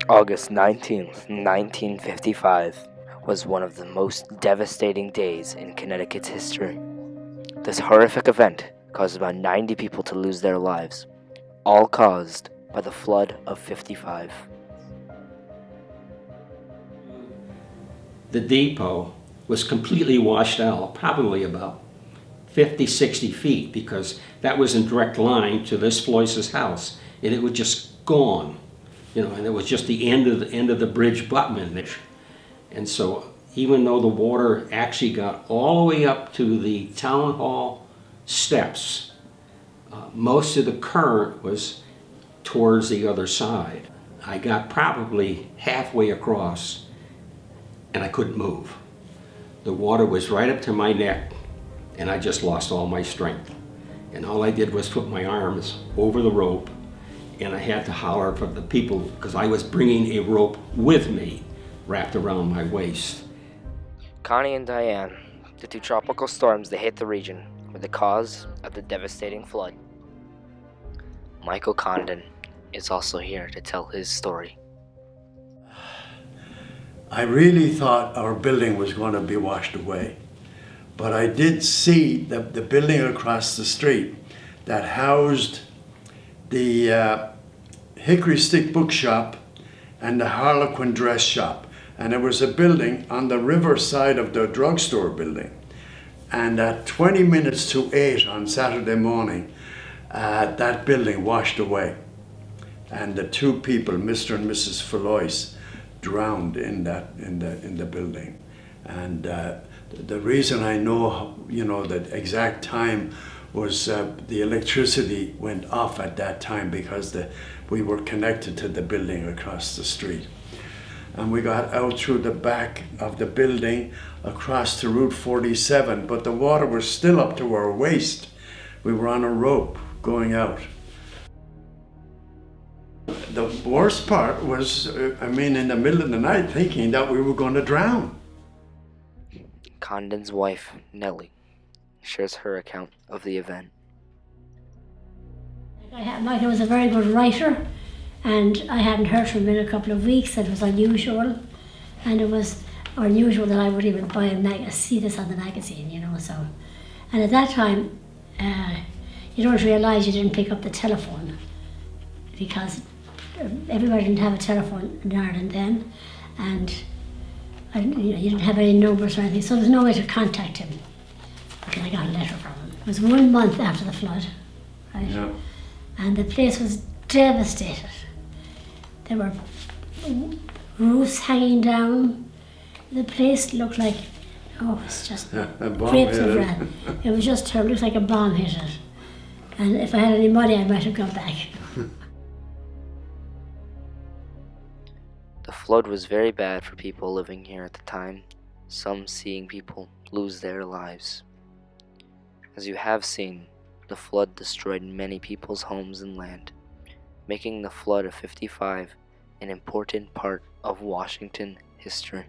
August 19th, 1955 was one of the most devastating days in Connecticut's history. This horrific event caused about 90 people to lose their lives, all caused by the flood of 55. The depot was completely washed out, probably about 50, 60 feet, because that was in direct line to this Floyd's house, and it was just gone, and it was just the end of the bridge abutment. And so even though the water actually got all the way up to the town hall steps, most of the current was towards the other side. I got probably halfway across and I couldn't move. The water was right up to my neck and I just lost all my strength. And all I did was put my arms over the rope, and I had to holler for the people because I was bringing a rope with me wrapped around my waist. Connie and Diane, the two tropical storms that hit the region, were the cause of the devastating flood. Michael CONDON is also here to tell his story. I really thought our building was going to be washed away, but I did see the building across the street that housed the Hickory Stick Bookshop and the Harlequin Dress Shop. And it was a building on the river side of the drugstore building. And at 20 minutes to 8 on Saturday morning, that building washed away. And the two people, Mr. and Mrs. Floyd, drowned in the building. And the reason I know, the exact time was the electricity went off at that time because we were connected to the building across the street. And we got out through the back of the building across to Route 47, but the water was still up to our waist. We were on a rope going out. The worst part was, in the middle of the night, thinking that we were going to drown. CONDON's wife, NELLY, shares her account of the event. Michael was a very good writer, and I hadn't heard from him in a couple of weeks. It was unusual, and it was unusual that I would even buy see this on the magazine, so. And at that time, you don't realise you didn't pick up the telephone, because everybody didn't have a telephone in Ireland then, and you didn't have any numbers or anything, so there was no way to contact him. Because I got a letter from him. It was 1 month after the flood, right? Yeah. And the place was devastated. There were roofs hanging down. The place looked like, it's just grapes of wrath. It was just terrible. It looked like a bomb hit it. And if I had any money, I might have gone back. The flood was very bad for people living here at the time, some seeing people lose their lives. As you have seen, the flood destroyed many people's homes and land, making the flood of 55 an important part of Washington history.